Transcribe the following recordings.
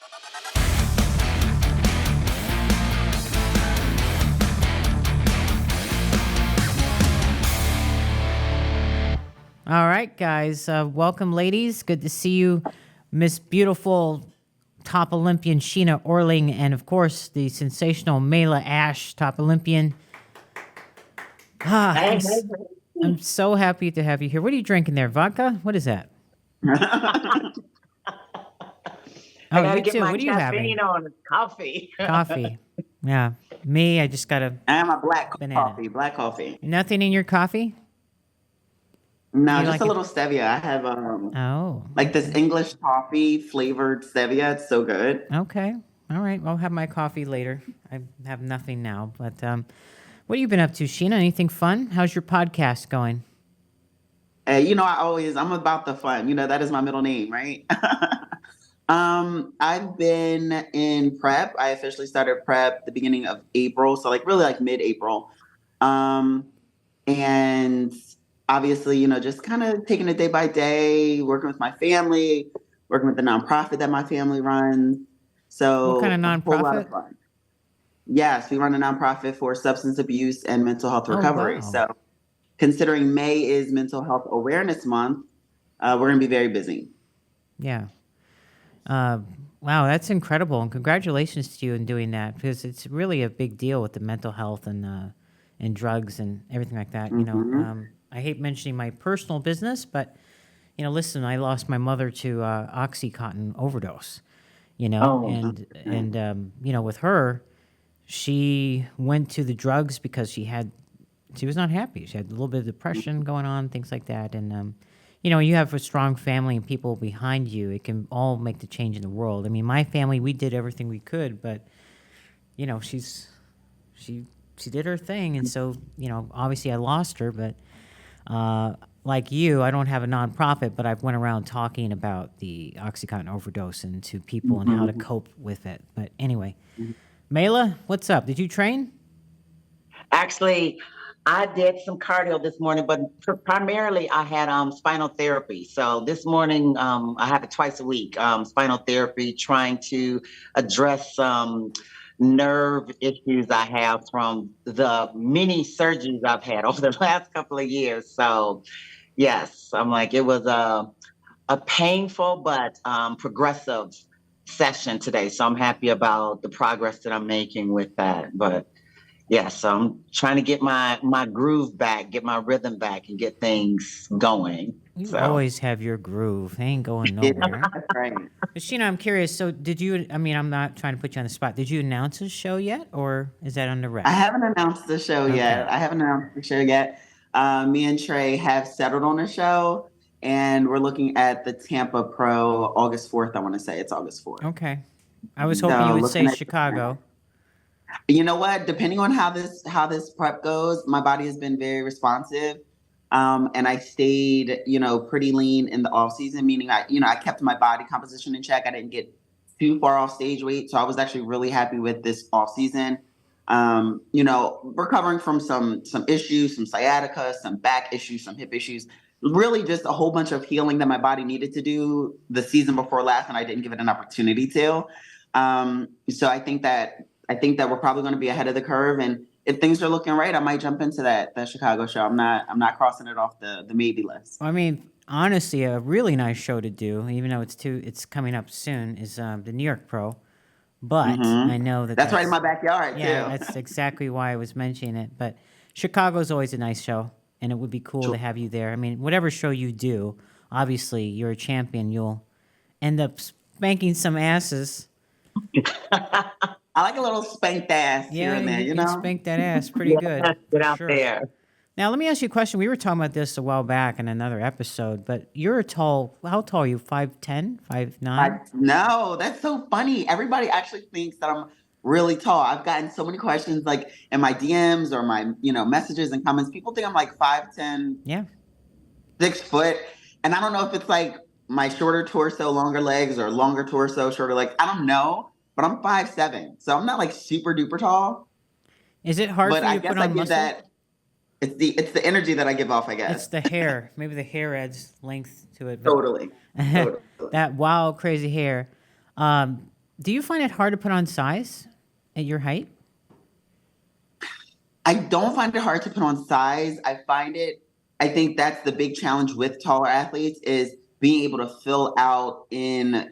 All right, guys. Welcome, ladies. Good to see you, Miss Beautiful top Olympian Sheena Orling, and of course the sensational Mayla Ash, top Olympian. I'm so happy to have you here. What are you drinking there? Vodka? What is that? I Oh, gotta you get too. my What are you having? caffeine on coffee. Coffee. Yeah. Me, I just got a I am a black banana. black coffee. Nothing in your coffee? No, You just like a it? little stevia. I have Oh, like this English coffee flavored stevia. It's so good. okay. All right. I'll have my coffee later. I have nothing now. But what have you been up to, Sheena? Anything fun? How's your podcast going? You know, I'm about the fun. You know, that is my middle name, right? I've been in prep. I officially started prep the beginning of April, so like really like mid-April. And obviously, you know, just kind of taking it day by day, working with my family, working with the nonprofit that my family runs. So What kind of a whole lot of nonprofit? fun. Yes, we run a nonprofit for substance abuse and mental health Oh, recovery. wow. So considering May is Mental Health Awareness Month, we're going to be very busy. Yeah. Wow, that's incredible, and congratulations to you in doing that, because it's really a big deal with the mental health and drugs and everything like that. You know, I hate mentioning my personal business, but you know, listen, I lost my mother to OxyContin overdose. You know, and you know, with her, she went to the drugs because she was not happy. She had a little bit of depression going on, things like that, and you know, you have a strong family and people behind you, it can all make the change in the world. I mean, my family, we did everything we could, but you know, she did her thing, and so you know, obviously I lost her. But like you, I don't have a nonprofit, but I've went around talking about the OxyContin overdose and to people and how to cope with it. But anyway, Mayla, what's up? Did you train? Actually, I did some cardio this morning, but primarily I had spinal therapy. So this morning I have it twice a week. Spinal therapy, trying to address some nerve issues I have from the many surgeries I've had over the last couple of years. So yes, I'm like, it was a painful but progressive session today. So I'm happy about the progress that I'm making with that. But yes, so I'm trying to get my groove back, get my rhythm back, and get things going. You always have your groove. They ain't going Yeah, nowhere. that's right. But Sheena, I'm curious. So, did you? I mean, I'm not trying to put you on the spot. Did you announce the show yet, or is that under I wraps? haven't announced the show yet. Me and Trey have settled on a show, and we're looking at the Tampa Pro August 4th. I want to say it's August 4th. Okay. I was hoping you would say Chicago. You know what? Depending on how this prep goes, my body has been very responsive. And I stayed, you know, pretty lean in the off season, meaning I kept my body composition in check. I didn't get too far off stage weight. So I was actually really happy with this off season. You know, recovering from some issues, some sciatica, some back issues, some hip issues, really just a whole bunch of healing that my body needed to do the season before last, and I didn't give it an opportunity to. So I think that we're probably going to be ahead of the curve, and if things are looking right, I might jump into that Chicago show. I'm not crossing it off the maybe list. I mean, honestly, a really nice show to do, even though it's coming up soon, is the New York Pro. But I know that's right in my backyard too. Yeah, that's exactly why I was mentioning it. But Chicago's always a nice show, and it would be cool to have you there. I mean, whatever show you do, obviously you're a champion. You'll end up spanking some asses. I like a little spanked ass here and there, you know? Spank that ass pretty good. Get out there. Now, let me ask you a question. We were talking about this a while back in another episode, but you're how tall are you? 5'10", 5'9"? No, that's so funny. Everybody actually thinks that I'm really tall. I've gotten so many questions like in my DMs or my, you know, messages and comments. People think I'm like 5'10", 6 foot. And I don't know if it's like my shorter torso, longer legs, or longer torso, shorter legs. I don't know, but I'm 5'7", so I'm not like super duper tall. Is it hard for you to put on muscle? That it's the energy that I give off, I guess. It's the hair. Maybe the hair adds length to it. Totally. That wild, crazy hair. Do you find it hard to put on size at your height? I don't find it hard to put on size. I think that's the big challenge with taller athletes is being able to fill out in,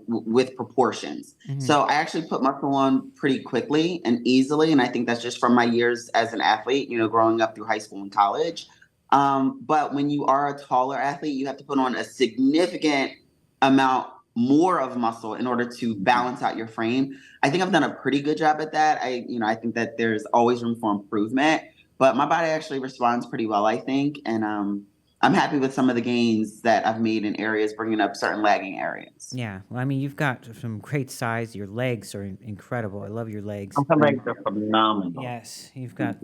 with proportions. Hmm. So I actually put muscle on pretty quickly and easily. And I think that's just from my years as an athlete, growing up through high school and college. But when you are a taller athlete, you have to put on a significant amount more of muscle in order to balance out your frame. I think I've done a pretty good job at that. I think that there's always room for improvement, but my body actually responds pretty well, I think. And I'm happy with some of the gains that I've made in areas, bringing up certain lagging areas. Yeah. Well, I mean, you've got some great size. Your legs are incredible. I love your legs. Her legs are phenomenal. Yes, you've got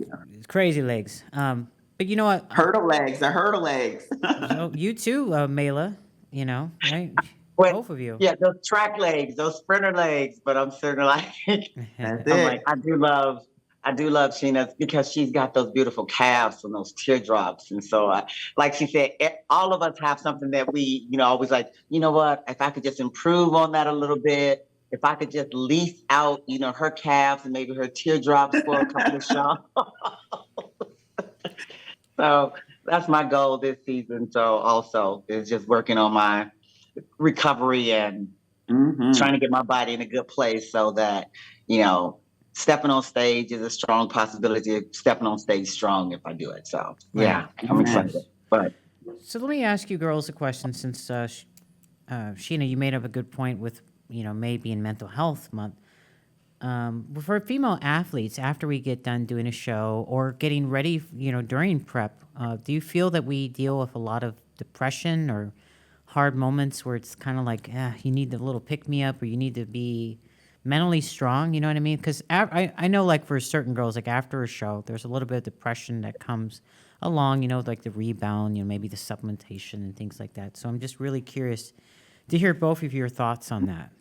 crazy legs. But you know what? Hurdle legs, the hurdle legs. So you too, Mayla. Right? Well, Both of you. yeah, those track legs, those sprinter legs, but I'm certainly like, That's I'm it. like, I do love Sheena's because she's got those beautiful calves and those teardrops. And so, like she said, all of us have something that we, always like, you know what, if I could just improve on that a little bit, if I could just lease out, her calves and maybe her teardrops for a couple of shots. So that's my goal this season. So also is just working on my recovery and trying to get my body in a good place so that, stepping on stage is a strong possibility of stepping on stage strong if I do it. So yeah, I'm excited. But So let me ask you girls a question since Sheena, you made up a good point with, May being Mental Health Month. For female athletes, after we get done doing a show or getting ready, during prep, do you feel that we deal with a lot of depression or hard moments where it's kind of like, you need a little pick-me-up or you need to be mentally strong, you know what I mean? Because I know, like, for certain girls, like, after a show, there's a little bit of depression that comes along, like the rebound, maybe the supplementation and things like that. So I'm just really curious to hear both of your thoughts on that.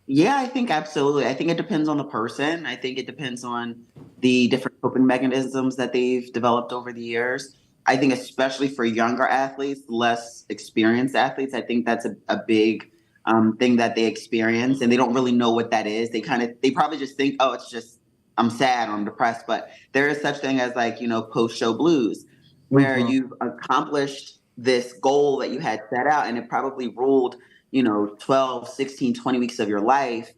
Yeah, I think absolutely. I think it depends on the person. I think it depends on the different coping mechanisms that they've developed over the years. I think especially for younger athletes, less experienced athletes, I think that's a big thing that they experience, and they don't really know what that is. They probably just think, oh, it's just I'm sad or I'm depressed. But there is such thing as like, post-show blues, where you've accomplished this goal that you had set out, and it probably ruled 12, 16, 20 weeks of your life.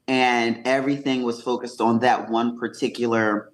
And everything was focused on that one particular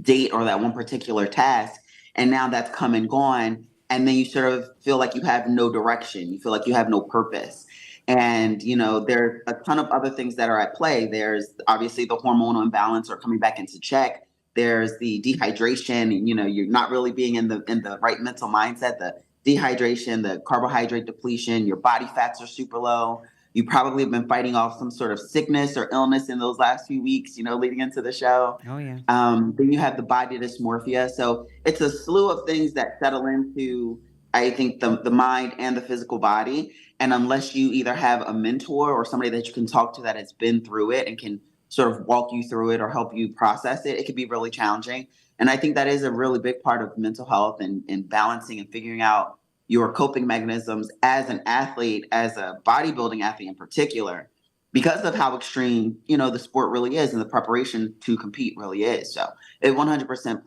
date or that one particular task. And now that's come and gone. And then you sort of feel like you have no direction. You feel like you have no purpose. And, there's a ton of other things that are at play. There's obviously the hormonal imbalance or coming back into check. There's the dehydration, you're not really being in the right mental mindset, the dehydration, the carbohydrate depletion, your body fats are super low. You probably have been fighting off some sort of sickness or illness in those last few weeks, leading into the show. Oh, yeah. Then you have the body dysmorphia. So it's a slew of things that settle into, I think, the mind and the physical body. And unless you either have a mentor or somebody that you can talk to that has been through it and can sort of walk you through it or help you process it, it can be really challenging. And I think that is a really big part of mental health and balancing and figuring out your coping mechanisms as an athlete, as a bodybuilding athlete in particular, because of how extreme, the sport really is and the preparation to compete really is. So it 100%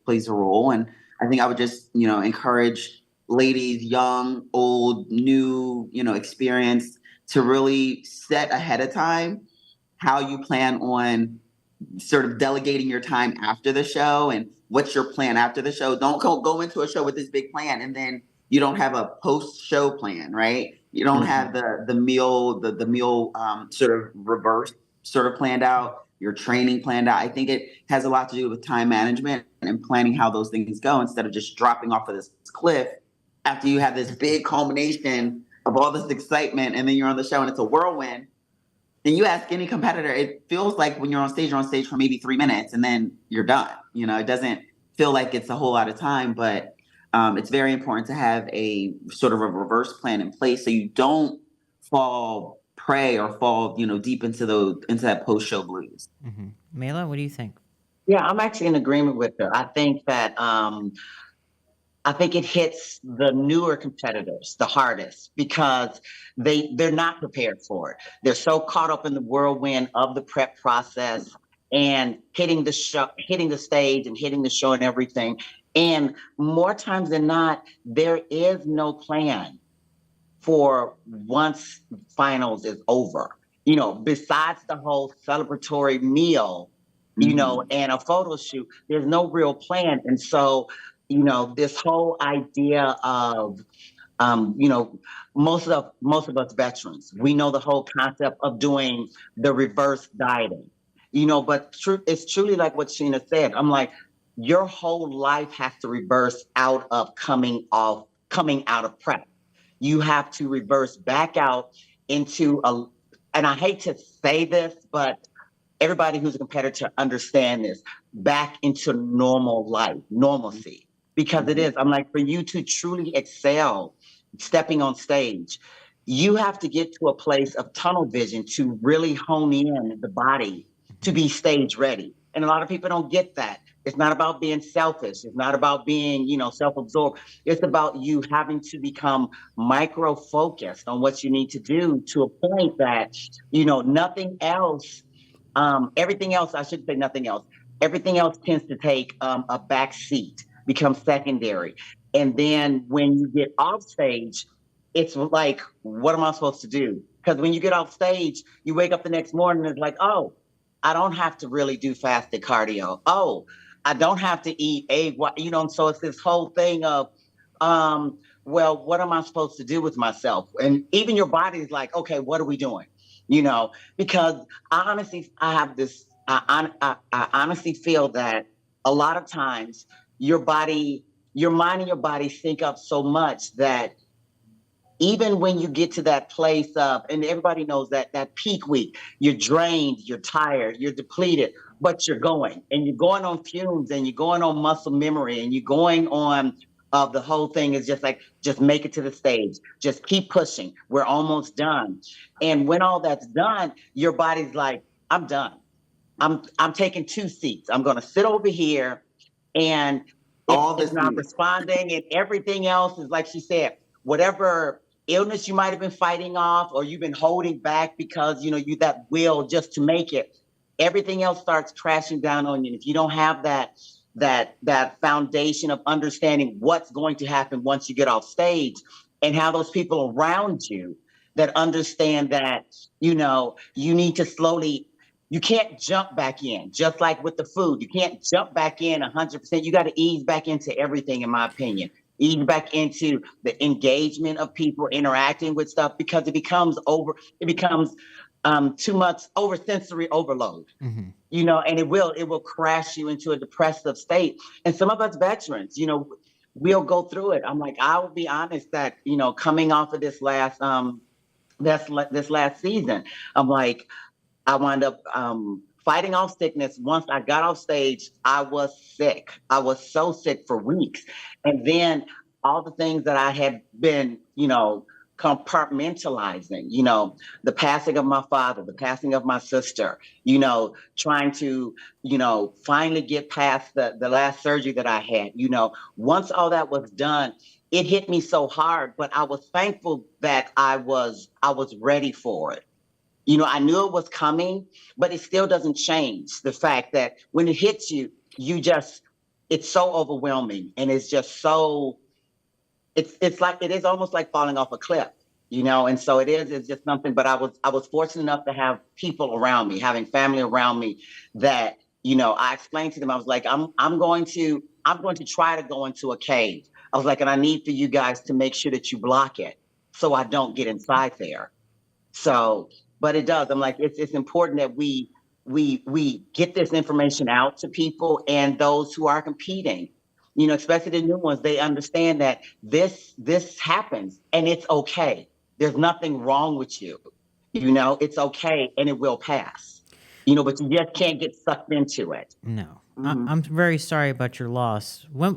plays a role. And I think I would just, encourage ladies, young, old, new, experienced, to really set ahead of time how you plan on sort of delegating your time after the show and what's your plan after the show. Don't go into a show with this big plan and then you don't have a post-show plan, right? You don't have the meal sort of reverse sort of planned out, your training planned out. I think it has a lot to do with time management and planning how those things go instead of just dropping off of this cliff after you have this big culmination of all this excitement and then you're on the show and it's a whirlwind. And you ask any competitor, it feels like when you're on stage for maybe 3 minutes and then you're done. It doesn't feel like it's a whole lot of time, but it's very important to have a sort of a reverse plan in place so you don't fall prey or fall, deep into that post-show blues. Mm-hmm. Mayla, what do you think? yeah, I'm actually in agreement with her. I think that I think it hits the newer competitors the hardest because they're not prepared for it. They're so caught up in the whirlwind of the prep process and hitting the stage and hitting the show and everything. And more times than not, there is no plan for once finals is over. Besides the whole celebratory meal, and a photo shoot, there's no real plan. And so, this whole idea of, most of us veterans, we know the whole concept of doing the reverse dieting, but it's truly like what Sheena said. I'm like, your whole life has to reverse out of coming out of prep. You have to reverse back out into and I hate to say this, but everybody who's a competitor understand this, back into normal life, normalcy, because it is. I'm like, for you to truly excel stepping on stage, you have to get to a place of tunnel vision to really hone in the body to be stage ready. And a lot of people don't get that. It's not about being selfish. It's not about being, self-absorbed. It's about you having to become micro-focused on what you need to do to a point that, nothing else, everything else, I should say nothing else. Everything else tends to take a back seat, become secondary. And then when you get off stage, it's like, what am I supposed to do? Because when you get off stage, you wake up the next morning and it's like, oh, I don't have to really do fasted cardio. Oh, I don't have to eat egg, so it's this whole thing of, well, what am I supposed to do with myself? And even your body is like, okay, what are we doing? Because I honestly feel that a lot of times your mind and your body sync up so much that even when you get to that place of, and everybody knows that peak week, you're drained, you're tired, you're depleted, but you're going on fumes and you're going on muscle memory and you're going on the whole thing is just like, just make it to the stage, just keep pushing. We're almost done. And when all that's done, your body's like, I'm done. I'm taking 2 seats. I'm going to sit over here and it's not responding, and everything else is like she said, whatever illness you might have been fighting off or you've been holding back because, you that will just to make it, everything else starts crashing down on you. And if you don't have that foundation of understanding what's going to happen once you get off stage and have those people around you that understand that, you need to slowly, you can't jump back in, just like with the food. You can't jump back in 100%. You got to ease back into everything, in my opinion. Ease back into the engagement of people interacting with stuff, because it becomes too much sensory overload, and it will crash you into a depressive state. And some of us veterans, we'll go through it. I'm like, I will be honest that, coming off of this last season, I'm like, I wound up fighting off sickness. Once I got off stage, I was sick. I was so sick for weeks. And then all the things that I had been, compartmentalizing, the passing of my father, the passing of my sister, trying to, finally get past the last surgery that I had, once all that was done, it hit me so hard, but I was thankful that I was ready for it. I knew it was coming, but it still doesn't change the fact that when it hits you, it's so overwhelming. And it's just so, it's like, it is almost like falling off a cliff, and so it's just something, but I was fortunate enough to have people around me, having family around me that, I explained to them, I was like, I'm going to try to go into a cave. I was like, and I need for you guys to make sure that you block it so I don't get inside there. So, but it does. I'm like, it's important that we get this information out to people and those who are competing, especially the new ones. They understand that this happens and it's okay. There's nothing wrong with you. It's okay and it will pass. But you just can't get sucked into it. No. I'm very sorry about your loss. I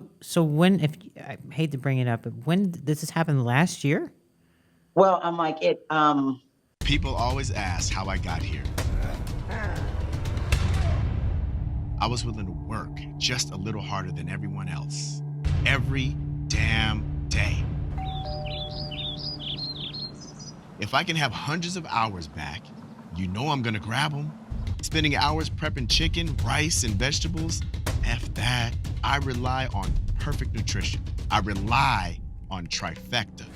hate to bring it up, but when did this happen? Last year? Well, I'm like, People always ask how I got here. I was willing to work just a little harder than everyone else. Every damn day. If I can have hundreds of hours back, you know I'm gonna grab them. Spending hours prepping chicken, rice, and vegetables, F that. I rely on perfect nutrition. I rely on trifecta.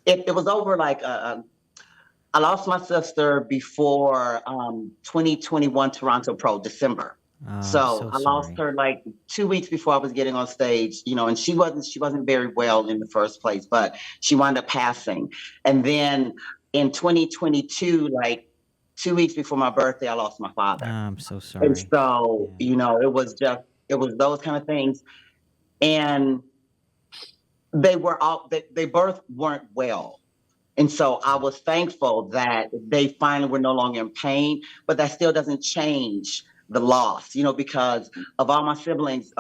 It was over like I lost my sister before 2021 Toronto Pro, December. Oh, So I lost sorry. her like 2 weeks before I was getting on stage, you know, and she wasn't very well in the first place, but she wound up passing. And then in 2022, like 2 weeks before my birthday, I lost my Oh, father. I'm so And sorry. so, Yeah. you know, it was those kind of things. And they both weren't well. And so I was thankful that they finally were no longer in pain, but that still doesn't change the loss, you know, because of all my siblings,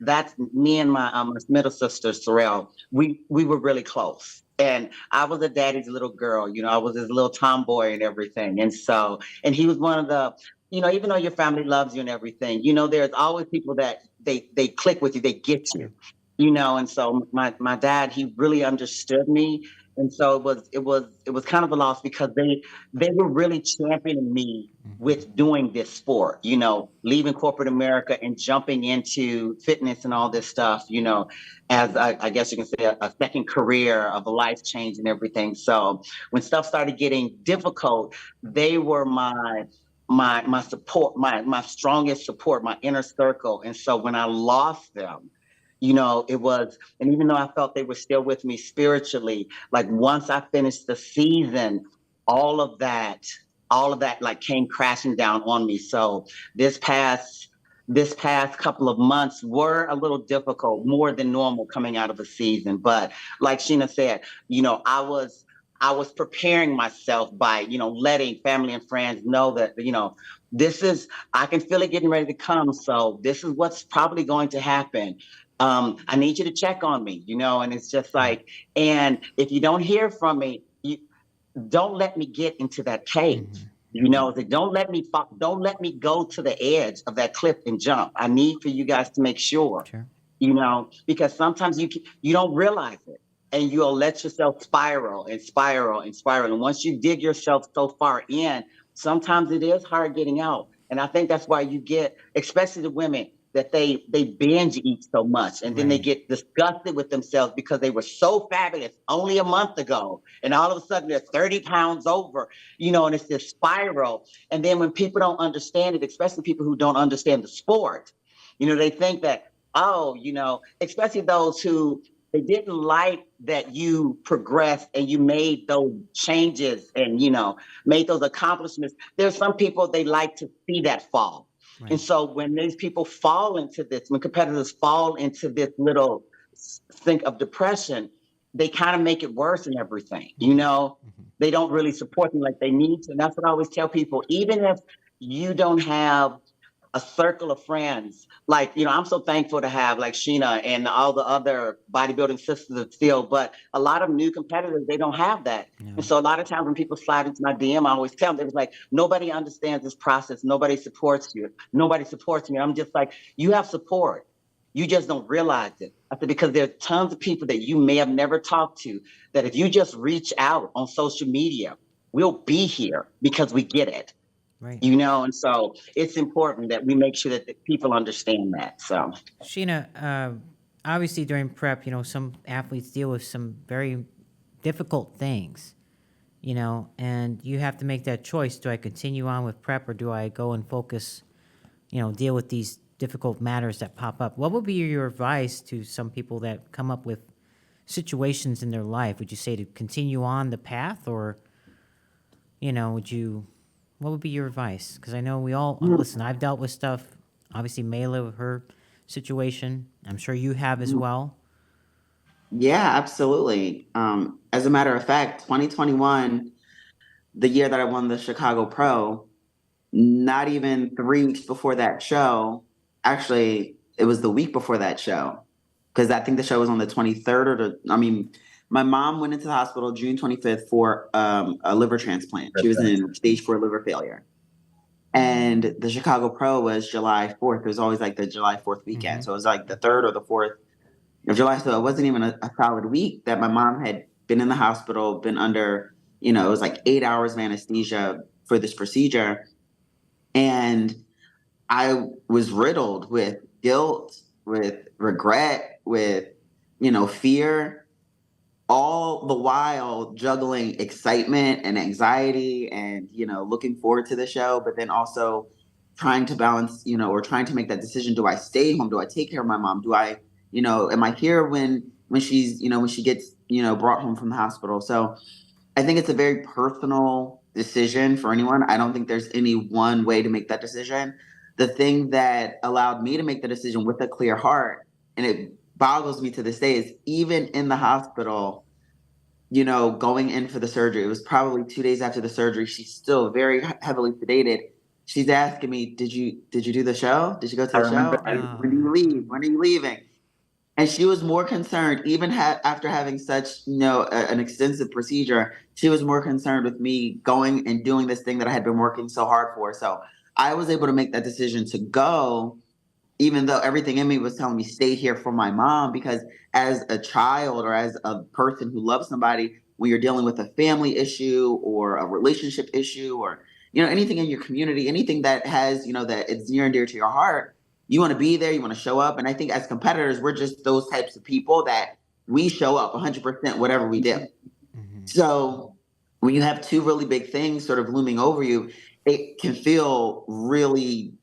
that's me and my middle sister, Sorrel, we were really close. And I was a daddy's little girl, you know, I was his little tomboy and everything. And so, and he was one of the, you know, even though your family loves you and everything, you know, there's always people that they click with you, they get you, you know. And so my dad, he really understood me. And so it was kind of a loss because they were really championing me with doing this sport, you know, leaving corporate America and jumping into fitness and all this stuff, you know, as I guess you can say a second career of a life change and everything. So when stuff started getting difficult, they were my support, my strongest support, my inner circle. And so when I lost them, you know, it was, and even though I felt they were still with me spiritually, like once I finished the season, all of that like came crashing down on me. So this past couple of months were a little difficult, more than normal coming out of the season. But like Sheena said, you know, I was preparing myself by, you know, letting family and friends know that, you know, I can feel it getting ready to come. So this is what's probably going to happen. I need you to check on me, you know, and it's just like, and if you don't hear from me, you don't let me get into that cave. You know, don't let me go to the edge of that cliff and jump. I need for you guys to make sure, you know, because sometimes you don't realize it and you'll let yourself spiral and spiral and spiral. And once you dig yourself so far in, sometimes it is hard getting out. And I think that's why you get, especially the women, that they binge eat so much and then they get disgusted with themselves because they were so fabulous only a month ago. And all of a sudden they're 30 pounds over, you know, and it's this spiral. And then when people don't understand it, especially people who don't understand the sport, you know, they think that, oh, you know, especially those who they didn't like that you progressed and you made those changes and, you know, made those accomplishments. There's some people, they like to see that fall. And so when these people fall into this, when competitors fall into this little sink of depression, they kind of make it worse and everything, you know, they don't really support them like they need to. And that's what I always tell people, even if you don't have a circle of friends, like, you know, I'm so thankful to have like Sheena and all the other bodybuilding sisters of steel, but a lot of new competitors, they don't have that. And so a lot of times when people slide into my DM, I always tell them, it's like, nobody understands this process. Nobody supports you. Nobody supports me. I'm just like, you have support. You just don't realize it. I said, because there's tons of people that you may have never talked to that if you just reach out on social media, we'll be here because we get it. You know, and so it's important that we make sure that people understand that. So, Sheena, obviously during prep, you know, some athletes deal with some very difficult things, you know, and you have to make that choice. Do I continue on with prep or do I go and focus, you know, deal with these difficult matters that pop up? What would be your advice to some people that come up with situations in their life? Would you say to continue on the path or, you know, what would be your advice? Because I know we all, listen, I've dealt with stuff, obviously Mayla with her situation. I'm sure you have as well. Yeah, absolutely. As a matter of fact, 2021, the year that I won the Chicago Pro, not even 3 weeks before that show, actually, it was the week before that show, because I think the show was on the 23rd my mom went into the hospital June 25th for a liver transplant. She was in stage 4 liver failure. And the Chicago Pro was July 4th. It was always like the July 4th weekend. So it was like the 3rd or the 4th of July. So it wasn't even a solid week that my mom had been in the hospital, been under, it was like 8 hours of anesthesia for this procedure. And I was riddled with guilt, with regret, with, fear, all the while juggling excitement and anxiety and, looking forward to the show, but then also trying to balance, or trying to make that decision. Do I stay home? Do I take care of my mom? Do I, am I here when she's, when she gets, brought home from the hospital? So I think it's a very personal decision for anyone. I don't think there's any one way to make that decision. The thing that allowed me to make the decision with a clear heart, and it boggles me to this day, is even in the hospital, going in for the surgery, it was probably 2 days after the surgery. She's still very heavily sedated. She's asking me, did you do the show? Did you go to the show? When do you leave? When are you leaving? And she was more concerned, even after having such, an extensive procedure, she was more concerned with me going and doing this thing that I had been working so hard for. So I was able to make that decision to go, even though everything in me was telling me stay here for my mom, because as a child or as a person who loves somebody, when you're dealing with a family issue or a relationship issue or, anything in your community, anything that has, that it's near and dear to your heart, you want to be there, you want to show up. And I think as competitors, we're just those types of people that we show up 100% whatever we do. Mm-hmm. So when you have two really big things sort of looming over you, it can feel really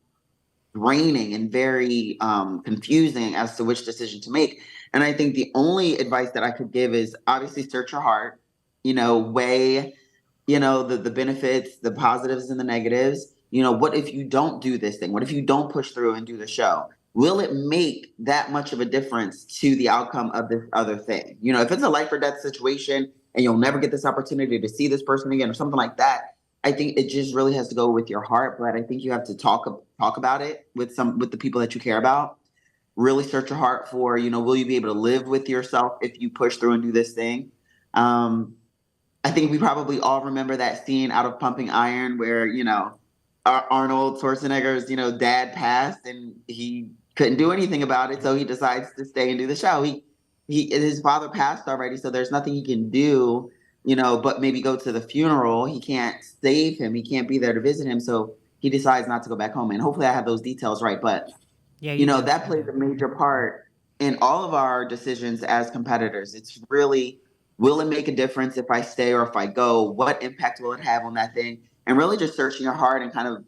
draining and very confusing as to which decision to make. And I think the only advice that I could give is obviously search your heart, weigh, the benefits, the positives and the negatives. What if you don't do this thing? What if you don't push through and do the show? Will it make that much of a difference to the outcome of this other thing? If it's a life or death situation and you'll never get this opportunity to see this person again or something like that, I think it just really has to go with your heart. But I think you have to talk about it with the people that you care about. Really search your heart for, will you be able to live with yourself if you push through and do this thing? I think we probably all remember that scene out of Pumping Iron where, Arnold Schwarzenegger's, dad passed and he couldn't do anything about it. So he decides to stay and do the show. His father passed already. So there's nothing he can do, but maybe go to the funeral. He can't save him. He can't be there to visit him. So he decides not to go back home. And hopefully I have those details right. But, that plays a major part in all of our decisions as competitors. It's really, will it make a difference if I stay or if I go? What impact will it have on that thing? And really just searching your heart and kind of,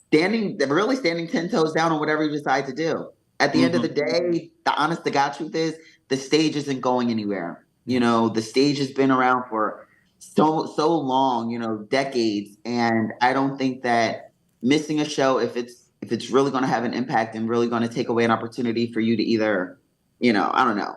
standing 10 toes down on whatever you decide to do. At the end of the day, the honest to God truth is the stage isn't going anywhere. The stage has been around for so long, decades. And I don't think that missing a show, if it's really going to have an impact and really going to take away an opportunity for you to either, I don't know,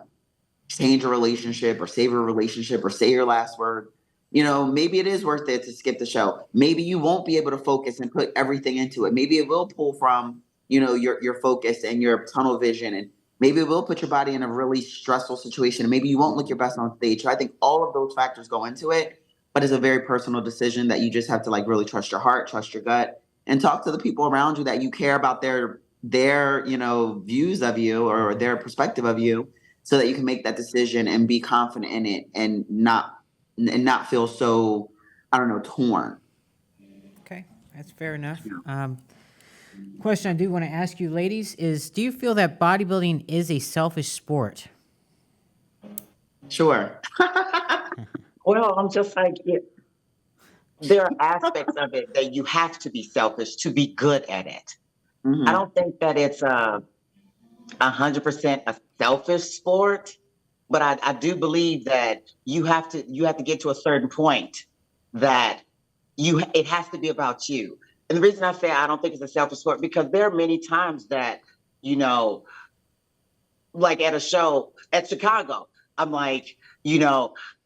change a relationship or save a relationship or say your last word, maybe it is worth it to skip the show. Maybe you won't be able to focus and put everything into it. Maybe it will pull from, your focus and your tunnel vision, and maybe it will put your body in a really stressful situation. And maybe you won't look your best on stage. So I think all of those factors go into it, but it's a very personal decision that you just have to really trust your heart, trust your gut, and talk to the people around you that you care about their views of you or their perspective of you, so that you can make that decision and be confident in it and not feel so, I don't know, torn. Okay, that's fair enough. Question I do want to ask you, ladies, is do you feel that bodybuilding is a selfish sport? Sure. Well, I'm just like, there are aspects of it that you have to be selfish to be good at it. Mm-hmm. I don't think that it's 100% a selfish sport, but I do believe that you have to get to a certain point that it has to be about you. And the reason I say I don't think it's a selfish sport, because there are many times that, like at a show at Chicago, I'm like,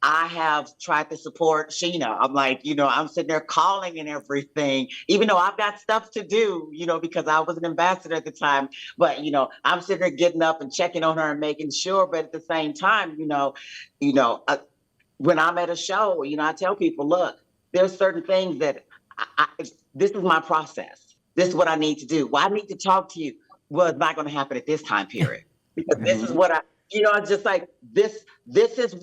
I have tried to support Sheena. I'm like, I'm sitting there calling and everything, even though I've got stuff to do, because I was an ambassador at the time. But, I'm sitting there getting up and checking on her and making sure. But at the same time, when I'm at a show, I tell people, look, there's certain things that this is my process. This is what I need to do. Well, I need to talk to you. Well, it's not going to happen at this time period because this is what it's just like this is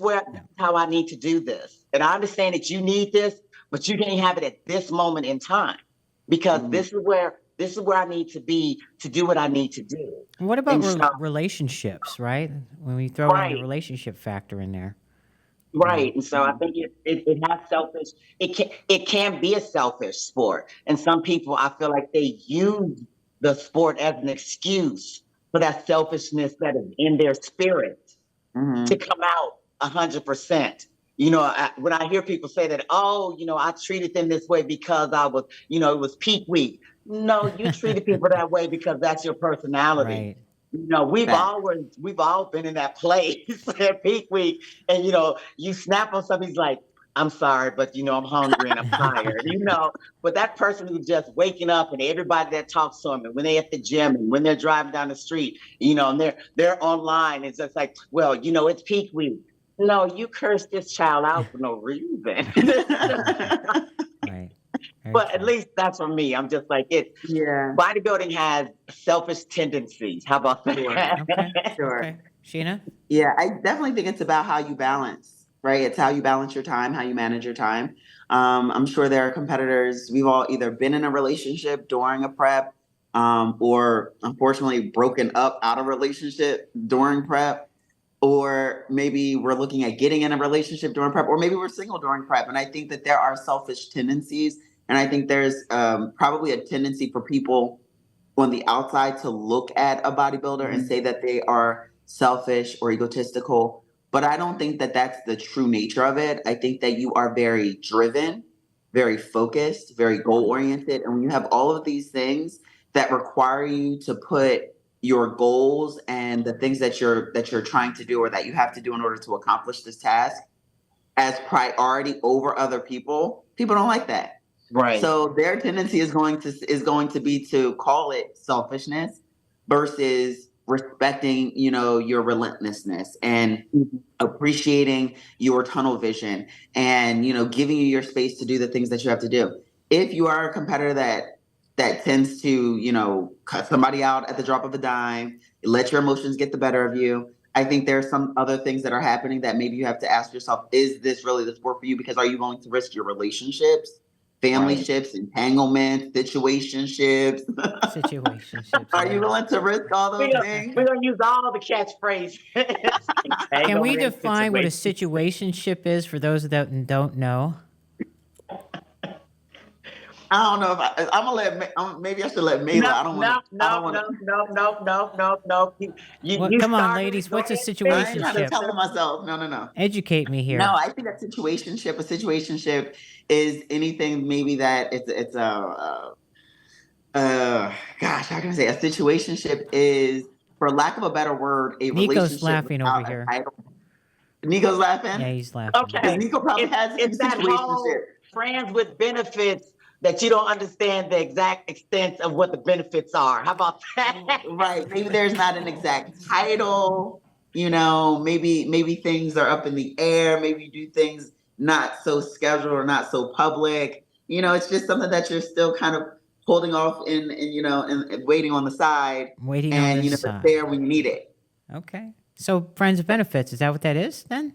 how I need to do this. And I understand that you need this, but you can't have it at this moment in time because this is where I need to be to do what I need to do. What about relationships, right? When we throw in the relationship factor in there. Right. And so I think it has selfish, it can be a selfish sport. And some people, I feel like they use the sport as an excuse for that selfishness that is in their spirit to come out 100%. You know, when I hear people say that, oh, you know, I treated them this way because I was, you know, it was peak week. No, you treated people that way because that's your personality. Right. You know, we've all been in that place at peak week, and you know, you snap on somebody's like, I'm sorry, but you know, I'm hungry and I'm tired, you know. But that person who's just waking up and everybody that talks to them, and when they're at the gym and when they're driving down the street, you know, and they're online, it's just like, well, you know, it's peak week. No, you cursed this child out for no reason. Right. But at least that's for me. I'm just like it. Yeah. Bodybuilding has selfish tendencies. How about that? Sure. Okay. Sheena? Yeah, I definitely think it's about how you balance, right? It's how you balance your time, how you manage your time. I'm sure there are competitors. We've all either been in a relationship during a prep, or unfortunately broken up out of a relationship during prep, or maybe we're looking at getting in a relationship during prep, or maybe we're single during prep. And I think that there are selfish tendencies. And I think there's probably a tendency for people on the outside to look at a bodybuilder and say that they are selfish or egotistical. But I don't think that that's the true nature of it. I think that you are very driven, very focused, very goal-oriented. And when you have all of these things that require you to put your goals and the things that you're trying to do or that you have to do in order to accomplish this task as priority over other people, people don't like that. Right. So their tendency is going to be to call it selfishness versus respecting, you know, your relentlessness and appreciating your tunnel vision and, you know, giving you your space to do the things that you have to do. If you are a competitor that tends to, you know, cut somebody out at the drop of a dime, let your emotions get the better of you, I think there are some other things that are happening that maybe you have to ask yourself, is this really the sport for you? Because are you willing to risk your relationships? Family ships, entanglements, situationships. Situationships. Are you willing to risk all those things? We're going to use all the catchphrases. Can we define what a situationship is for those that don't know? I don't know if I'm gonna let. Maybe I should let Mayla. No, I don't want. No. Come on, ladies. What's a I ain't trying to situationship? tell myself. No. Educate me here. No, I think a situationship is anything maybe that it's a gosh, how can I say? A situationship is, for lack of a better word, a Nico's relationship laughing over without a here. title. Nico's laughing? Yeah, he's laughing. Okay. Nico probably has a It's that whole situationship. friends with benefits that you don't understand the exact extent of what the benefits are. How about that? Right. Maybe there's not an exact title. You know, maybe things are up in the air. Maybe you do things not so scheduled or not so public. You know, it's just something that you're still kind of holding off and you know, and waiting on the side. Waiting on and the you know, side. it's there when you need it. Okay. So friends with benefits, is that what that is then?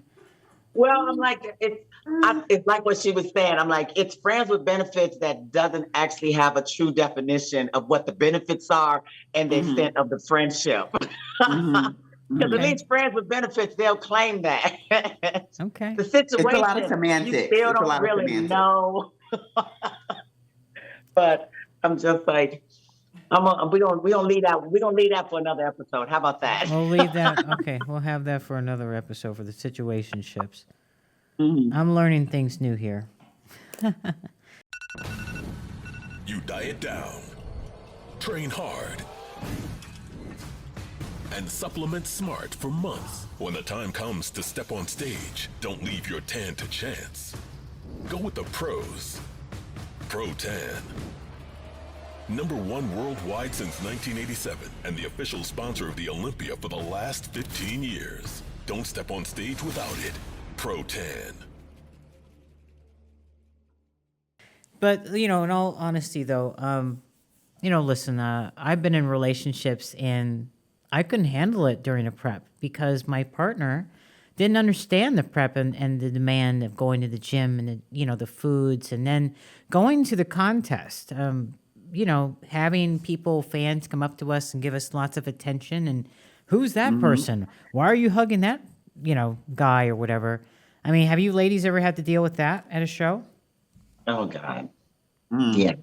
Well, I'm like, it's like what she was saying. I'm like, it's friends with benefits that doesn't actually have a true definition of what the benefits are and the extent of the friendship. Because at least friends with benefits, they'll claim that. Okay. The situation, It's a lot of semantics. you still don't really know. But I'm just like, we don't leave that for another episode. How about that? We'll leave that. Okay, we'll have that for another episode for the situationships. I'm learning things new here. You diet down, train hard, and supplement smart for months. When the time comes to step on stage, don't leave your tan to chance. Go with the pros. Pro Tan. #1 worldwide since 1987 and the official sponsor of the Olympia for the last 15 years. Don't step on stage without it. Pro Tan. But in all honesty, though, listen, I've been in relationships and I couldn't handle it during a prep because my partner didn't understand the prep and the demand of going to the gym and the foods and then going to the contest. Having fans come up to us and give us lots of attention and who's that person? Why are you hugging that, guy or whatever? I mean, have you ladies ever had to deal with that at a show? Oh God. Yeah.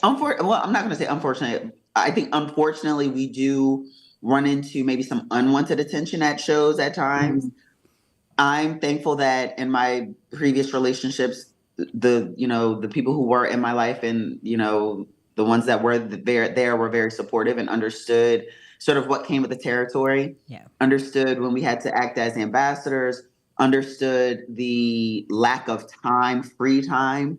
Well, I'm not going to say unfortunately. I think unfortunately we do run into maybe some unwanted attention at shows at times. I'm thankful that in my previous relationships, the people who were in my life and, the ones that were there were very supportive and understood sort of what came with the territory. Yeah. Understood when we had to act as ambassadors, understood the lack of time, free time.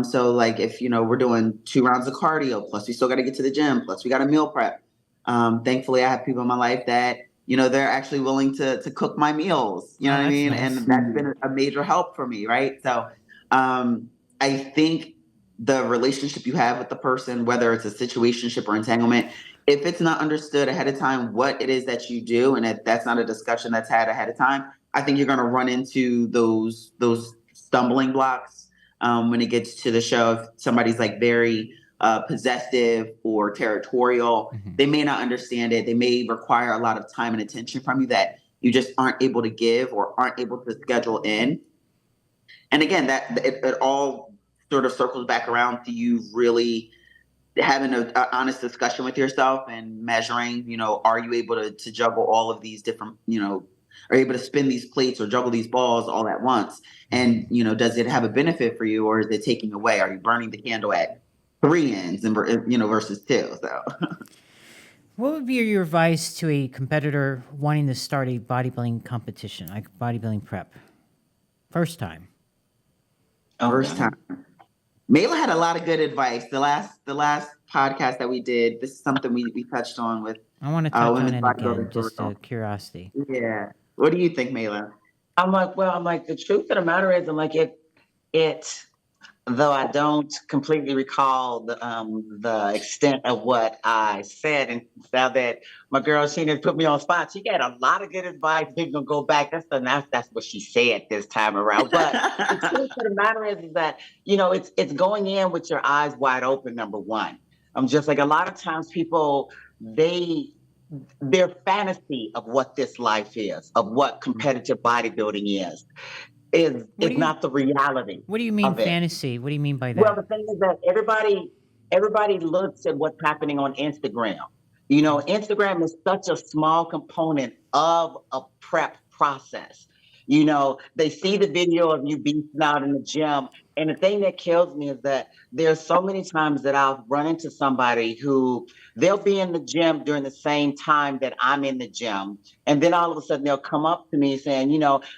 So like if, we're doing 2 rounds of cardio, plus we still got to get to the gym, plus we got a meal prep. Thankfully I have people in my life that, they're actually willing to cook my meals, you know what I mean? Nice. And that's been a major help for me. Right. So, I think the relationship you have with the person, whether it's a situationship or entanglement, if it's not understood ahead of time, what it is that you do, and if that's not a discussion that's had ahead of time, I think you're going to run into those stumbling blocks when it gets to the show. If somebody's like very possessive or territorial, they may not understand it. They may require a lot of time and attention from you that you just aren't able to give or aren't able to schedule in. And again, that it all sort of circles back around to you really having an honest discussion with yourself and measuring, are you able to juggle all of these different, are able to spin these plates or juggle these balls all at once? And, does it have a benefit for you or is it taking away? Are you burning the candle at 3 ends and, versus 2? So what would be your advice to a competitor wanting to start a bodybuilding competition, like bodybuilding prep? First time. First time. Mayla had a lot of good advice. The last podcast that we did, this is something we touched on with. I want to touch on it again, just curiosity. Yeah. What do you think, Mayla? I'm like, the truth of the matter is, it, though I don't completely recall the extent of what I said, and now that my girl Sheena put me on spot, she got a lot of good advice. People gonna go back. That's what she said this time around. But the truth of the matter is that it's going in with your eyes wide open. Number one, I'm just like a lot of times people their fantasy of what this life is, of what competitive bodybuilding is not the reality. What do you mean fantasy? What do you mean by that? Well, the thing is that everybody looks at what's happening on Instagram. Instagram is such a small component of a prep process. They see the video of you beating out in the gym. And the thing that kills me is that there's so many times that I'll run into somebody who they'll be in the gym during the same time that I'm in the gym. And then all of a sudden they'll come up to me saying,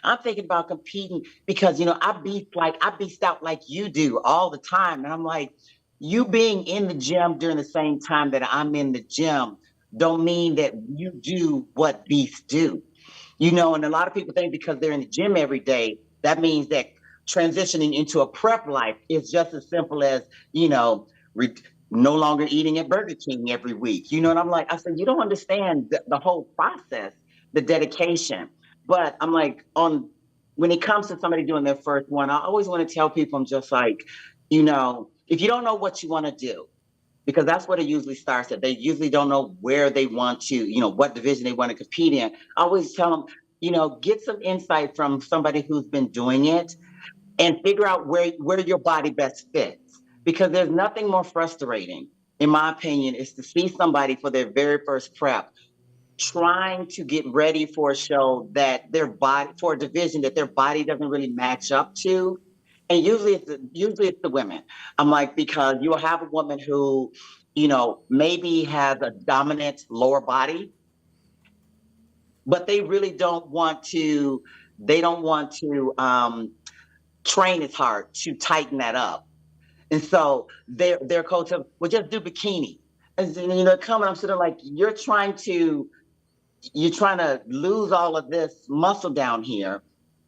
I'm thinking about competing because, I beast out like you do all the time. And I'm like, you being in the gym during the same time that I'm in the gym don't mean that you do what beasts do. And a lot of people think because they're in the gym every day, that means that transitioning into a prep life is just as simple as, no longer eating at Burger King every week. And I'm like, I said, you don't understand the whole process, the dedication. But I'm like, when it comes to somebody doing their first one, I always want to tell people, I'm just like, if you don't know what you want to do, because that's what it usually starts at. They usually don't know where they want to, what division they want to compete in. I always tell them, get some insight from somebody who's been doing it and figure out where your body best fits. Because there's nothing more frustrating, in my opinion, is to see somebody for their very first prep trying to get ready for a show that for a division that their body doesn't really match up to. And usually it's the women. I'm like, because you'll have a woman who, maybe has a dominant lower body, but they really don't want to train as hard to tighten that up. And so their coach will just do bikini. And then, coming, I'm sort of like, you're trying to lose all of this muscle down here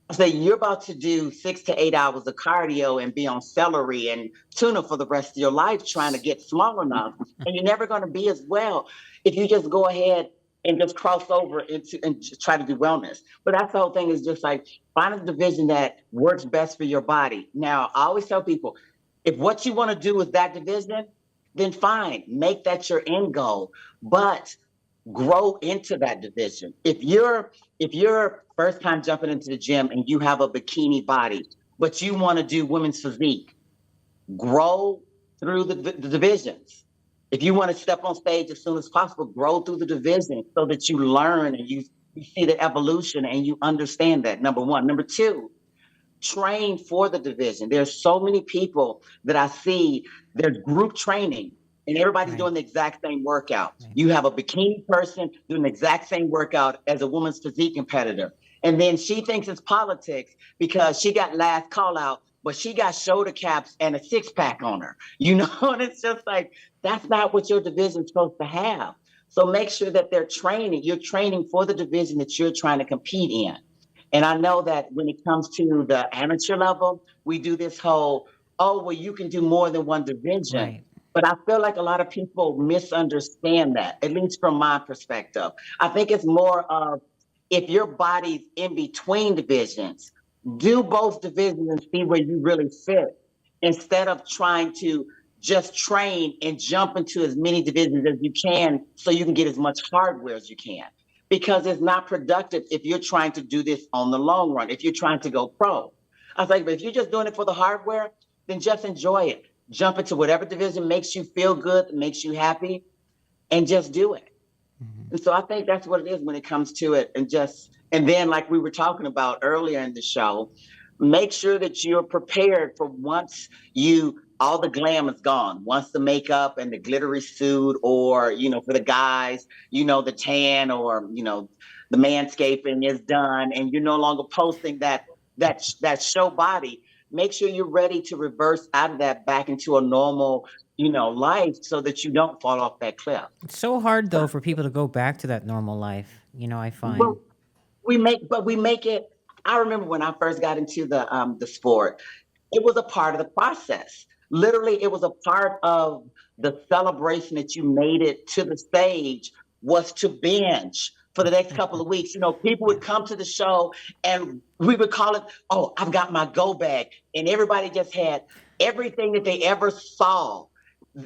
I say you're about to do 6 to 8 hours of cardio and be on celery and tuna for the rest of your life trying to get small enough. And you're never going to be as well if you just go ahead and just cross over into and just try to do wellness. But that's the whole thing, is just like find a division that works best for your body. Now, I always tell people, if what you want to do is that division, then fine, make that your end goal. But grow into that division. If you're first time jumping into the gym and you have a bikini body, but you want to do women's physique, grow through the divisions. If you want to step on stage as soon as possible, grow through the division so that you learn and you see the evolution and you understand that, number one. Number two, train for the division. There's so many people that I see, there's group training and everybody's doing the exact same workout. You have a bikini person doing the exact same workout as a woman's physique competitor. And then she thinks it's politics because she got last call out, but she got shoulder caps and a six pack on her, you know? And it's just like, that's not what your division's supposed to have. So make sure that you're training for the division that you're trying to compete in. And I know that when it comes to the amateur level, we do this whole, oh, well, you can do more than one division. Right. But I feel like a lot of people misunderstand that, at least from my perspective. I think it's more of, if your body's in between divisions, do both divisions and see where you really fit, instead of trying to just train and jump into as many divisions as you can so you can get as much hardware as you can. Because it's not productive if you're trying to do this on the long run, if you're trying to go pro. I was like, but if you're just doing it for the hardware, then just enjoy it. Jump into whatever division makes you feel good, makes you happy, and just do it. Mm-hmm. And so I think that's what it is when it comes to it. And then like we were talking about earlier in the show, make sure that you're prepared for once all the glam is gone, once the makeup and the glittery suit, or, for the guys, the tan or, the manscaping is done and you're no longer posting that show body. Make sure you're ready to reverse out of that back into a normal, life so that you don't fall off that cliff. It's so hard though for people to go back to that normal life, I find. Well, we make it. I remember when I first got into the sport, it was a part of the process. Literally, it was a part of the celebration that you made it to the stage, was to binge for the next couple of weeks. People would come to the show and we would call it, oh, I've got my go bag. And everybody just had everything that they ever saw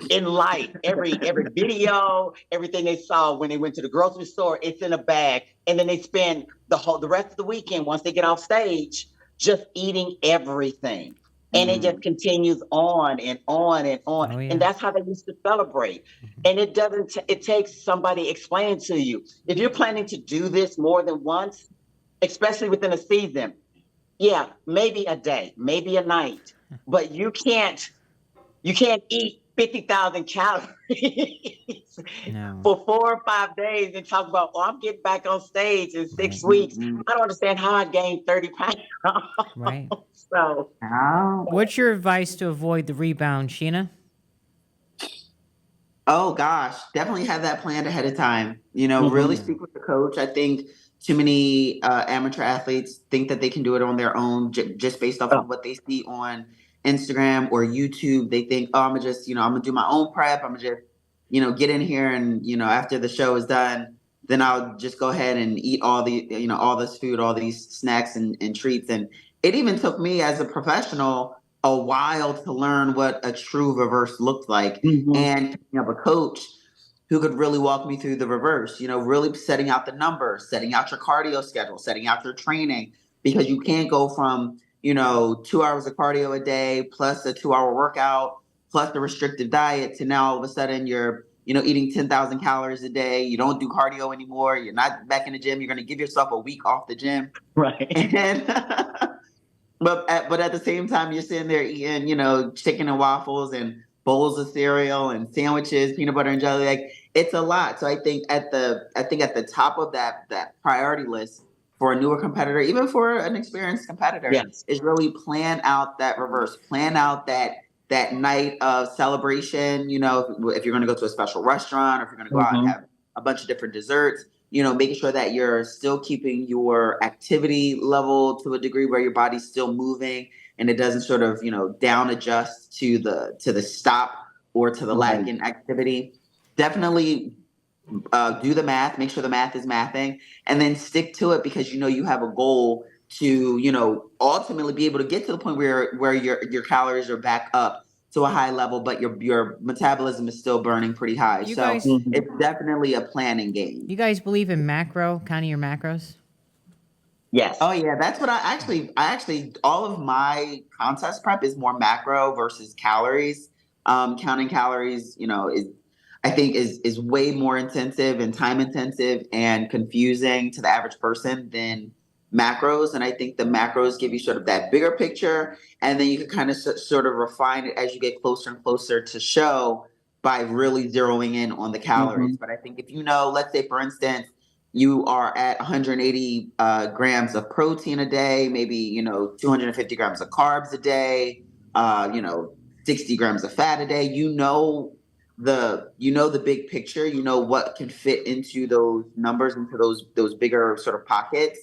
in life, every video, everything they saw when they went to the grocery store, it's in a bag. And then they spend the rest of the weekend, once they get off stage, just eating everything. And it just continues on and on and on. Oh, yeah. And that's how they used to celebrate. And it takes somebody explaining to you. If you're planning to do this more than once, especially within a season, yeah, maybe a day, maybe a night, but you can't eat 50,000 calories for 4 or 5 days and talk about, I'm getting back on stage in 6 weeks. I don't understand how I gained 30 pounds. Right. So, what's your advice to avoid the rebound, Sheena? Oh gosh, definitely have that planned ahead of time. Really speak with the coach. I think too many amateur athletes think that they can do it on their own just based off of what they see on Instagram or YouTube. They think, oh, I'm gonna do my own prep. I'm gonna just, get in here and, after the show is done, then I'll just go ahead and eat all all this food, all these snacks and treats. And it even took me as a professional a while to learn what a true reverse looked like, and have a coach who could really walk me through the reverse, really setting out the numbers, setting out your cardio schedule, setting out your training, because you can't go from 2 hours of cardio a day plus a 2-hour workout plus the restrictive diet to now all of a sudden you're eating 10,000 calories a day. You don't do cardio anymore. You're not back in the gym. You're going to give yourself a week off the gym. Right. And but at the same time, you're sitting there eating, chicken and waffles and bowls of cereal and sandwiches, peanut butter and jelly. Like, it's a lot. So I think at the top of that priority list for a newer competitor, even for an experienced competitor, is really plan out that reverse, plan out that night of celebration. If you're going to go to a special restaurant, or if you're going to go out and have a bunch of different desserts, making sure that you're still keeping your activity level to a degree where your body's still moving and it doesn't sort of, down adjust to the stop or to the lack in activity. Definitely do the math, make sure the math is mathing, and then stick to it because you have a goal to, ultimately be able to get to the point where your calories are back up to a high level, but your metabolism is still burning pretty high. You So guys- it's definitely a planning game. You guys believe in counting your macros? Yes. Oh yeah, that's what I actually all of my contest prep is more macro versus calories. Counting calories, is way more intensive and time intensive and confusing to the average person than macros. And I think the macros give you sort of that bigger picture, and then you can kind of sort of refine it as you get closer and closer to show by really zeroing in on the calories. But I think if let's say for instance, you are at 180 grams of protein a day, maybe 250 grams of carbs a day, 60 grams of fat a day. The big picture. What can fit into those numbers, into those bigger sort of pockets,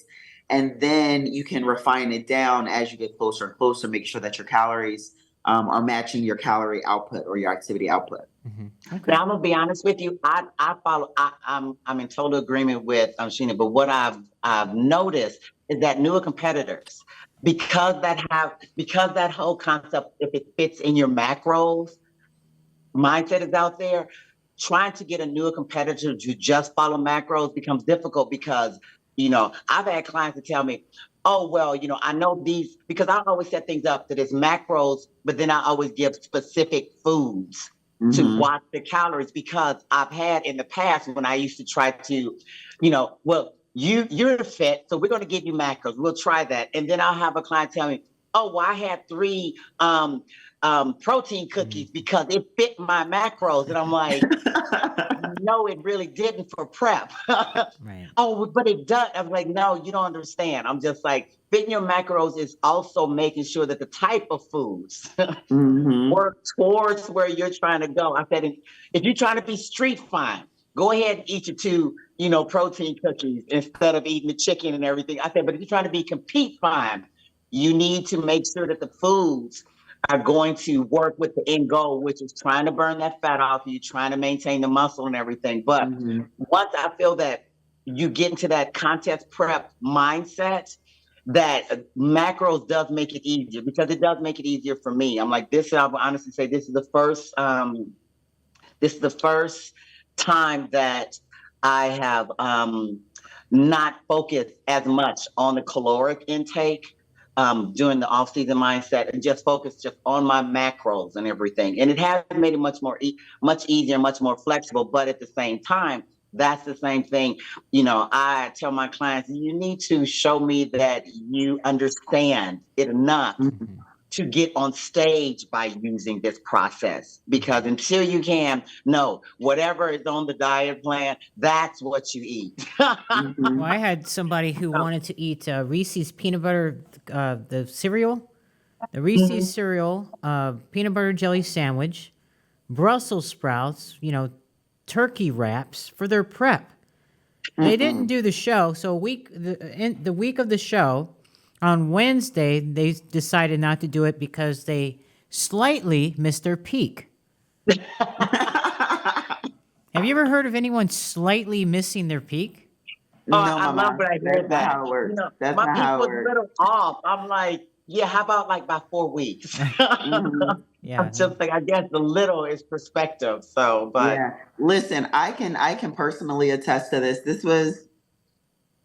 and then you can refine it down as you get closer and closer. Make sure that your calories are matching your calorie output or your activity output. Okay. Now I'm gonna be honest with you. I follow. I'm in total agreement with Sheena. But what I've noticed is that newer competitors, because that whole concept, if it fits in your macros, mindset is out there. Trying to get a newer competitor to just follow macros becomes difficult because I've had clients that tell me, oh, well, I know these, because I always set things up that it's macros, but then I always give specific foods to watch the calories, because I've had in the past when I used to try to, well, you're fit, so we're going to give you macros. We'll try that. And then I'll have a client tell me, oh, well, I had 3 protein cookies because it fit my macros. And I'm like, no, it really didn't for prep. Right. Oh, but it does. I'm like, no, you don't understand. I'm just like, fitting your macros is also making sure that the type of foods work towards where you're trying to go. I said, if you're trying to be street fine, go ahead and eat your 2, protein cookies instead of eating the chicken and everything. I said, but if you're trying to be compete fine, you need to make sure that the foods are going to work with the end goal, which is trying to burn that fat off you, trying to maintain the muscle and everything. But once I feel that you get into that contest prep mindset, that macros does make it easier, because it does make it easier for me. I'm like, I will honestly say this is the first time that I have not focused as much on the caloric intake during the off-season mindset, and just focus just on my macros and everything. And it has made it much easier, much more flexible. But at the same time, that's the same thing. I tell my clients, you need to show me that you understand it enough to get on stage by using this process. Because until you can, no, whatever is on the diet plan, that's what you eat. Well, I had somebody who wanted to eat Reese's peanut butter, the cereal, the Reese's cereal, peanut butter jelly sandwich, Brussels sprouts, turkey wraps for their prep. They didn't do the show, so the week of the show, on Wednesday, they decided not to do it because they slightly missed their peak. Have you ever heard of anyone slightly missing their peak? No, I love when I hear That's that. not how it works. That's my not peak how it was works. a little off. I'm like, yeah, how about like by 4 weeks? Yeah. I'm just like, I guess the little is perspective. So, but Yeah. Listen, I can personally attest to this. This was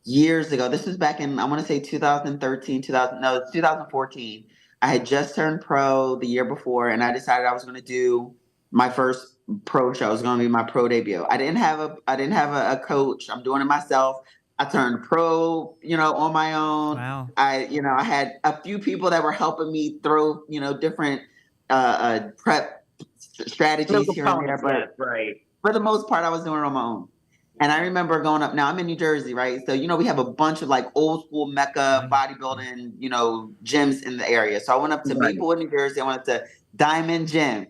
years ago. This was back in, I want to say 2013, 2014. I had just turned pro the year before, and I decided I was going to do my first pro show. It was going to be my pro debut. I didn't have a coach. I'm doing it myself. I turned pro, on my own. Wow. I had a few people that were helping me throw, different prep strategies here and there, but right. for the most part, I was doing it on my own. And I remember going up. Now I'm in New Jersey, right? So we have a bunch of like old school Mecca bodybuilding, gyms in the area. So I went up to Maplewood, New Jersey. I went up to Diamond Gym,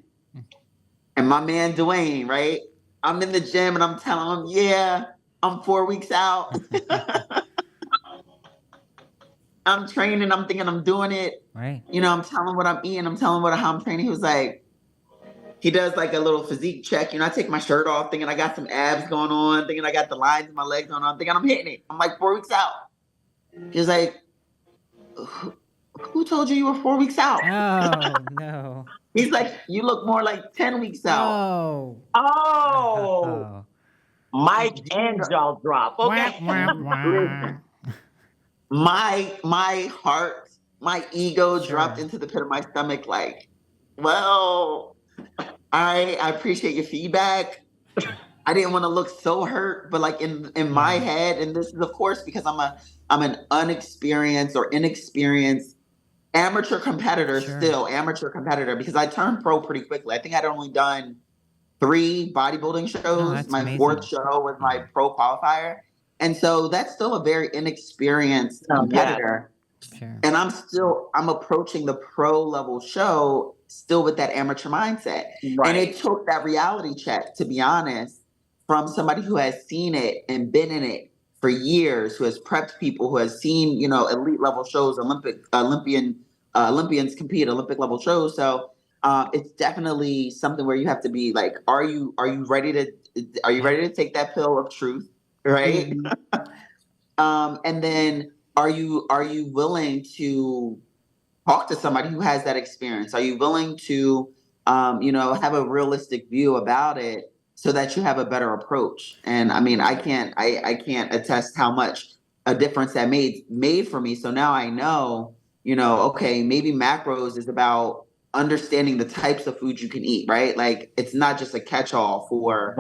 and my man Dwayne, right? I'm in the gym and I'm telling him, yeah, I'm 4 weeks out. I'm training. I'm thinking I'm doing it. Right. You know, I'm telling what I'm eating. I'm telling how I'm training. He was like, he does like a little physique check. You know, I take my shirt off thinking I got some abs going on, thinking I got the lines in my legs going on, thinking I'm hitting it. I'm like 4 weeks out. He was like, who told you were 4 weeks out? Oh, no. He's like, you look more like 10 weeks out. Oh. Oh, mic and jaw drop. Okay. Wah, wah, wah. My heart, my ego Sure. dropped into the pit of my stomach like, well, I appreciate your feedback. I didn't want to look so hurt, but like in my head, and this is of course because I'm an unexperienced or inexperienced amateur competitor, Sure. still amateur competitor, because I turned pro pretty quickly. I think I'd only done 3 bodybuilding shows. that's My amazing. 4th show was my pro qualifier. And so that's still a very inexperienced competitor. Sure. And I'm approaching the pro level show still with that amateur mindset. Right. And it took that reality check, to be honest, from somebody who has seen it and been in it for years, who has prepped people, who has seen, you know, elite level shows, Olympians compete, Olympic level shows. So it's definitely something where you have to be like, are you ready to take that pill of truth, right? And then are you willing to talk to somebody who has that experience? Are you willing to have a realistic view about it so that you have a better approach? And I mean, I can't attest how much a difference that made for me. So now I know, okay, maybe macros is about understanding the types of food you can eat, right? Like it's not just a catch-all for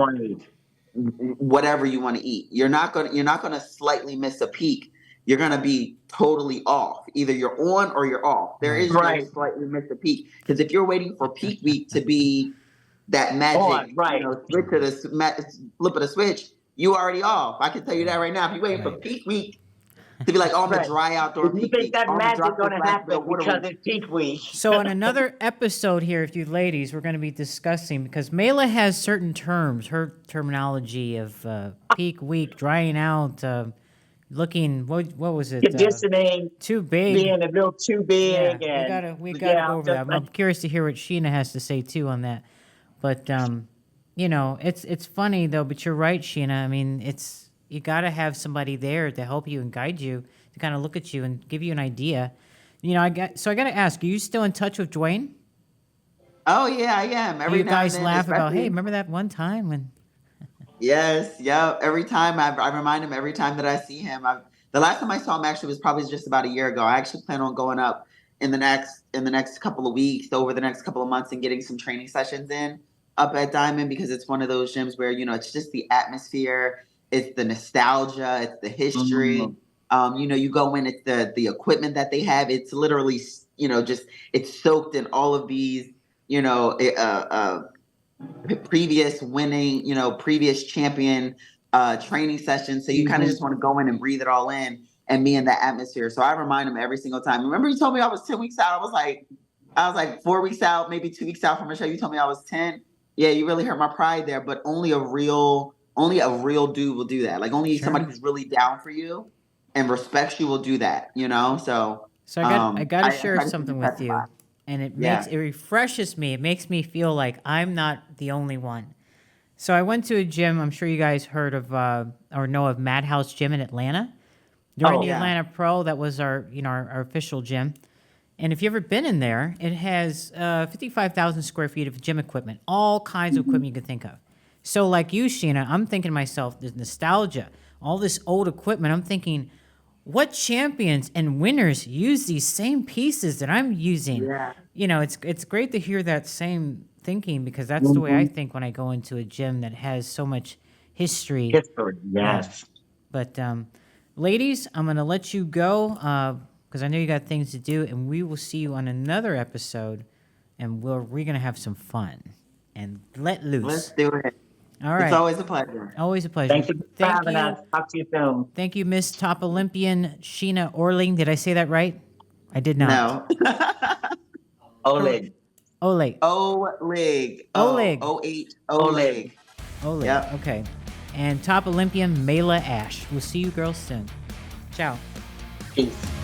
whatever you want to eat. You're not gonna slightly miss a peak. You're gonna be totally off. Either you're on or you're off. There is no slightly miss a peak, because if you're waiting for peak week to be that magic, switch to the flip of the switch, you already off. I can tell you that right now. If you're waiting for peak week to be like, oh, I'm gonna dry out during You peak think week, that I'm gonna magic drop this gonna last happen bit of water because weight. it's peak week? So in another episode here, if you ladies, we're going to be discussing, because Mayla has certain terms, her terminology of peak week, drying out, looking, what was it? Conditioning, Too big. being a little too big. Yeah, and we gotta go over that. just I'm curious to hear what Sheena has to say too on that. But it's funny though. But you're right, Sheena. I mean, you gotta have somebody there to help you and guide you, to kind of look at you and give you an idea. I gotta ask, are you still in touch with Dwayne? Oh yeah, I am. Do you now guys and then, laugh about, especially- hey, remember that one time when? Yes, yeah. Every time I remind him every time that I see him. The last time I saw him actually was probably just about a year ago. I actually plan on going up in the next couple of weeks, over the next couple of months, and getting some training sessions in up at Diamond, because it's one of those gyms where it's just the atmosphere, it's the nostalgia, it's the history. You go in, it's the equipment that they have. It's literally just it's soaked in all of these previous winning, previous champion training sessions. So you kind of just want to go in and breathe it all in and be in that atmosphere. So I remind him every single time. Remember, you told me I was 10 weeks out. I was like 4 weeks out, maybe 2 weeks out from a show. You told me I was 10. Yeah, you really hurt my pride there. But only a real dude will do that. Like only somebody who's really down for you and respects you will do that. So I got to share something with you. And it refreshes me. It makes me feel like I'm not the only one. So I went to a gym. I'm sure you guys heard of or know of MADHOUSE gym in Atlanta. During the Atlanta Pro, that was our official gym. And if you've ever been in there, it has 55,000 square feet of gym equipment, all kinds of equipment you could think of. So like you, Sheena, I'm thinking to myself, there's nostalgia, all this old equipment. I'm thinking, what champions and winners use these same pieces that I'm using? Yeah. It's great to hear that same thinking, because that's the way I think when I go into a gym that has so much history. Yes. But ladies, I'm going to let you go because I know you got things to do, and we will see you on another episode, and we're going to have some fun and let loose. Let's do it. All right. It's always a pleasure. Always a pleasure. Thank you for having us. Talk to you soon. Thank you, Miss Top Olympian Sheena Orling. Did I say that right? I did not. No. Oleg. Oleg. Oleg. Oleg. O-H. Oleg. Oleg. Yep. Okay. and top Olympian Mayla Ash. We'll see you girls soon. Ciao. Peace.